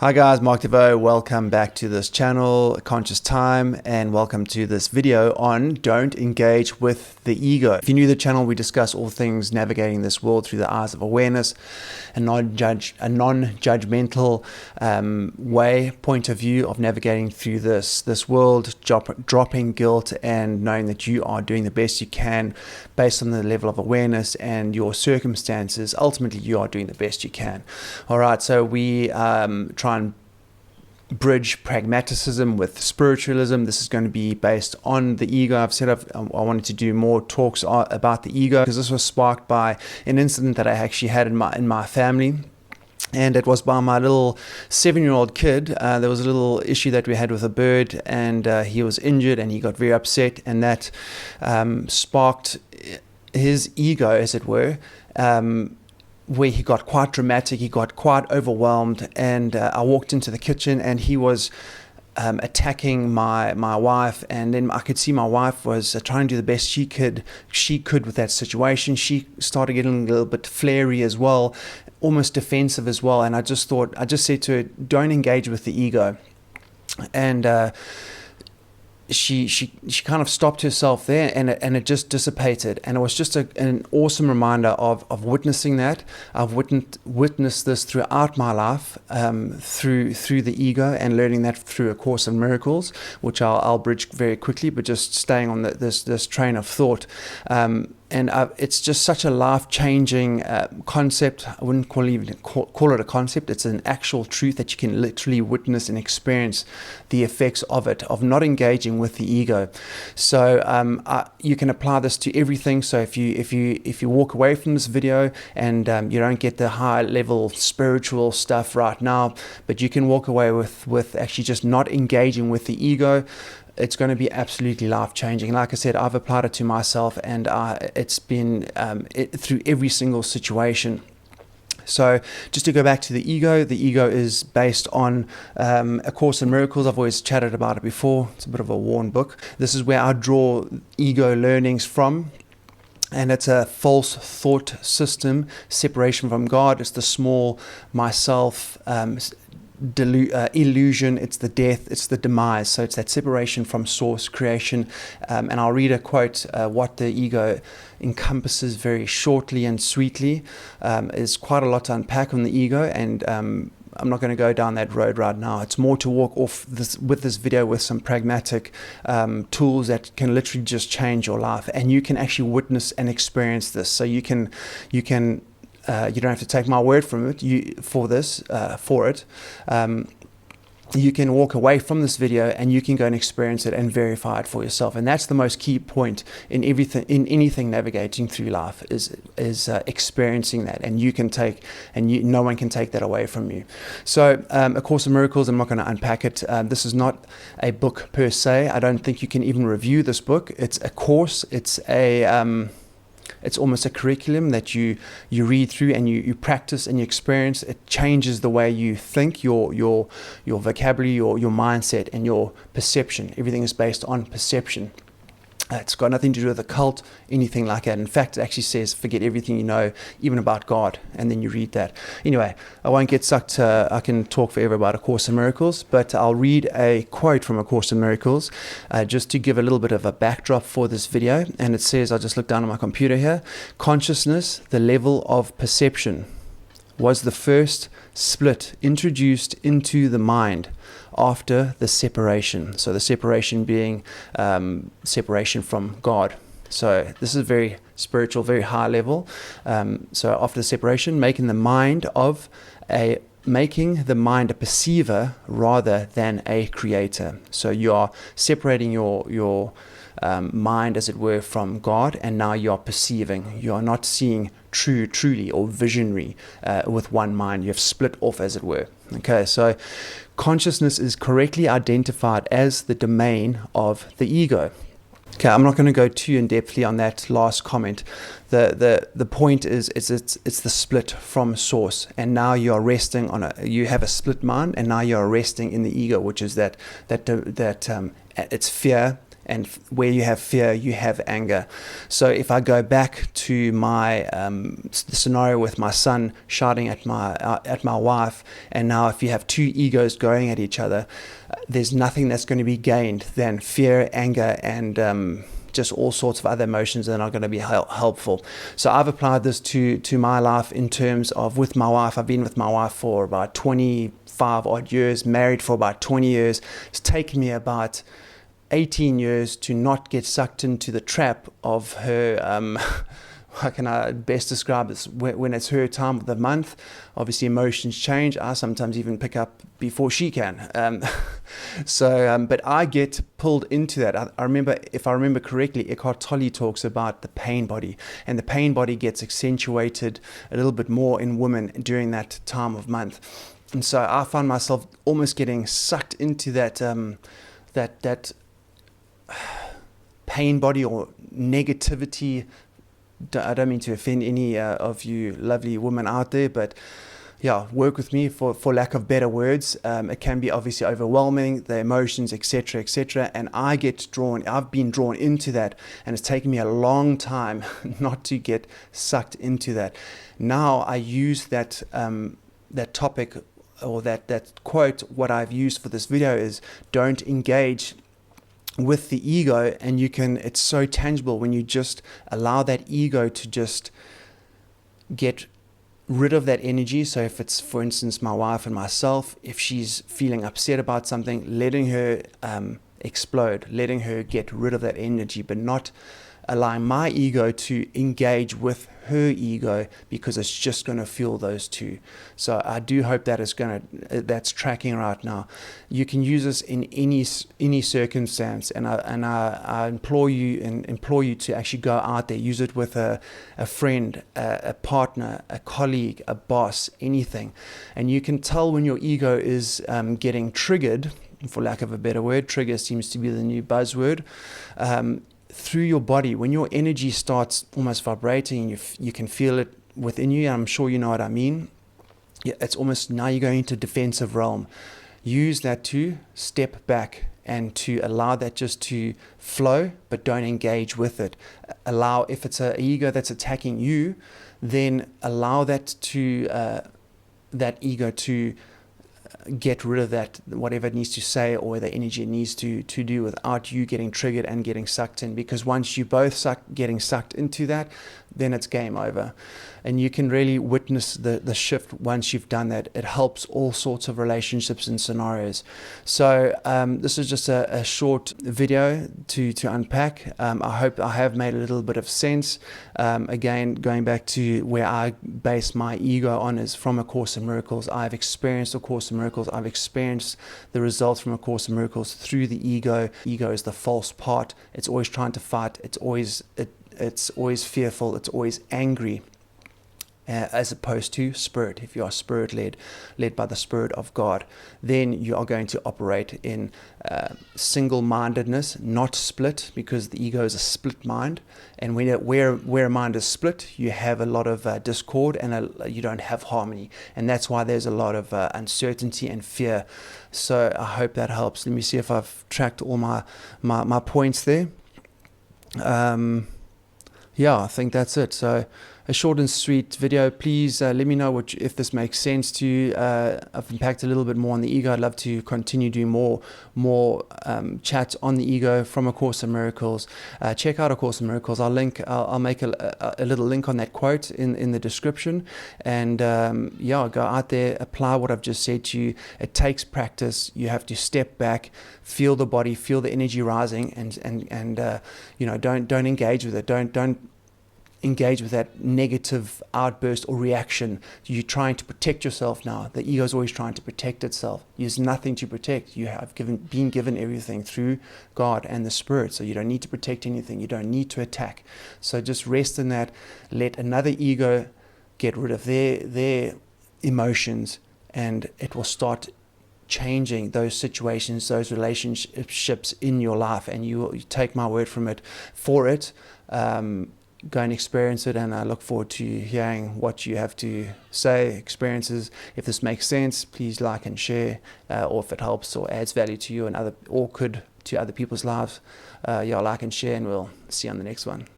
Hi guys, Mark DeVoe. Welcome back to this channel, Conscious Time, and welcome to this video on don't engage with the ego. If you're new to the channel, we discuss all things navigating this world through the eyes of awareness, a non-judgmental point of view of navigating through this world, dropping guilt and knowing that you are doing the best you can based on the level of awareness and your circumstances. Ultimately, you are doing the best you can. All right, so we try and bridge pragmaticism with spiritualism. This is going to be based on the ego. I've said I wanted to do more talks about the ego because this was sparked by an incident that I actually had in my family. And it was by my little 7-year-old kid. There was a little issue that we had with a bird, and he was injured and he got very upset, and that sparked his ego, as it were, where he got quite dramatic, he got quite overwhelmed, and I walked into the kitchen and he was attacking my wife, and then I could see my wife was trying to do the best she could with that situation. She started getting a little bit flary as well, almost defensive as well, and I just said to her, don't engage with the ego. And she kind of stopped herself there, and it just dissipated, and it was just an awesome reminder of witnessing that. I've witnessed this throughout my life, through the ego, and learning that through A Course in Miracles, which I'll bridge very quickly, but just staying on this train of thought. And it's just such a life-changing concept. I wouldn't call it a concept. It's an actual truth that you can literally witness and experience the effects of it, of not engaging with the ego. So you can apply this to everything. So if you walk away from this video and you don't get the high-level spiritual stuff right now, but you can walk away with actually just not engaging with the ego, it's going to be absolutely life-changing. Like I said, I've applied it to myself, and it's been through every single situation. So just to go back to the ego is based on A Course in Miracles. I've always chatted about it before. It's a bit of a worn book. This is where I draw ego learnings from. And it's a false thought system, separation from God. It's the small myself, illusion, it's the death, it's the demise. So it's that separation from source creation. And I'll read a quote, what the ego encompasses very shortly and sweetly. Is quite a lot to unpack on the ego, and I'm not going to go down that road right now. It's more to walk off with this video with some pragmatic tools that can literally just change your life, and you can actually witness and experience this. So you don't have to take my word from it. You can walk away from this video and you can go and experience it and verify it for yourself. And that's the most key point in anything navigating through life is experiencing that. And no one can take that away from you. So A Course in Miracles, I'm not going to unpack it. This is not a book per se. I don't think you can even review this book. It's a course. It's almost a curriculum that you read through and you practice and you experience. It changes the way you think, your vocabulary, your mindset, and your perception. Everything is based on perception. It's got nothing to do with a cult, anything like that. In fact, it actually says, forget everything you know, even about God, and then you read that. Anyway, I won't get sucked. I can talk forever about A Course in Miracles, but I'll read a quote from A Course in Miracles just to give a little bit of a backdrop for this video. And it says, I'll just look down on my computer here, consciousness, the level of perception, was the first split introduced into the mind after the separation. So the separation being separation from God. So this is very spiritual, very high level. So after the separation, making the mind a perceiver rather than a creator. So you are separating your mind, as it were, from God, and now you are perceiving. You are not seeing truly or visionary with one mind. You have split off, as it were. Okay, so consciousness is correctly identified as the domain of the ego. Okay, I'm not going to go too in-depthly on that last comment. The point is it's the split from source, and now you are resting on you have a split mind, and now you are resting in the ego, which is that it's fear, And where you have fear, you have anger. So if I go back to my scenario with my son shouting at my wife, and now if you have two egos going at each other, there's nothing that's going to be gained than fear, anger, and just all sorts of other emotions that are going to be helpful. So I've applied this to my life in terms of with my wife. I've been with my wife for about 25 odd years, married for about 20 years. It's taken me about 18 years to not get sucked into the trap of her, how can I best describe this? When it's her time of the month, obviously emotions change. I sometimes even pick up before she can. But I get pulled into that. I remember, if I remember correctly, Eckhart Tolle talks about the pain body, and the pain body gets accentuated a little bit more in women during that time of month. And so I find myself almost getting sucked into that pain body or negativity. I don't mean to offend any of you lovely women out there, but yeah, work with me for lack of better words. It can be obviously overwhelming, the emotions, etc., etc. And I've been drawn into that, and it's taken me a long time not to get sucked into that. Now I use that topic, or that quote. What I've used for this video is, don't engage with the ego. And it's so tangible when you just allow that ego to just get rid of that energy. So if it's, for instance, my wife and myself, if she's feeling upset about something, letting her explode, letting her get rid of that energy, but not allowing my ego to engage with her ego, because it's just going to fuel those two. So I do hope that's tracking right now. You can use this in any circumstance, and I implore you to actually go out there, use it with a friend, a partner, a colleague, a boss, anything. And you can tell when your ego is getting triggered, for lack of a better word. Trigger seems to be the new buzzword. Through your body, when your energy starts almost vibrating, and you can feel it within you. I'm sure you know what I mean. It's almost, now you're going into defensive realm. Use that to step back and to allow that just to flow, but don't engage with it. Allow, if it's an ego that's attacking you, then allow that ego to get rid of that, whatever it needs to say or the energy it needs to do, without you getting triggered and getting sucked in. Because once you both getting sucked into that, then it's game over. And you can really witness the shift once you've done that. It helps all sorts of relationships and scenarios. So this is just a short video to unpack. I hope I have made a little bit of sense. Again, going back to where I base my ego on is from A Course in Miracles. I've experienced A Course in Miracles. I've experienced the results from A Course in Miracles through the ego. Ego is the false part. It's always trying to fight. It's always fearful. It's always angry. As opposed to spirit. If you are spirit-led, led by the Spirit of God, then you are going to operate in single-mindedness, not split, because the ego is a split mind. And where a mind is split, you have a lot of discord, and you don't have harmony. And that's why there's a lot of uncertainty and fear. So I hope that helps. Let me see if I've tracked all my points there. Yeah, I think that's it. So a short and sweet video. Please let me know if this makes sense to you. I've unpacked a little bit more on the ego. I'd love to continue doing more chats on the ego from A Course in Miracles. Check out A Course in Miracles. I'll make a little link on that quote in the description. And yeah, go out there, apply what I've just said to you. It takes practice. You have to step back, feel the body, feel the energy rising, and don't engage with it. Don't engage with that negative outburst or reaction. You're trying to protect yourself now. The ego is always trying to protect itself. There's nothing to protect. You have been given everything through God and the Spirit, so you don't need to protect anything. You don't need to attack. So just rest in that. Let another ego get rid of their emotions, and it will start changing those situations, those relationships in your life. And you take my word from it for it. Go and experience it, and I look forward to hearing what you have to say, experiences. If this makes sense, please like and share, or if it helps or adds value to you and or could to other people's lives. Yeah, like and share, and we'll see you on the next one.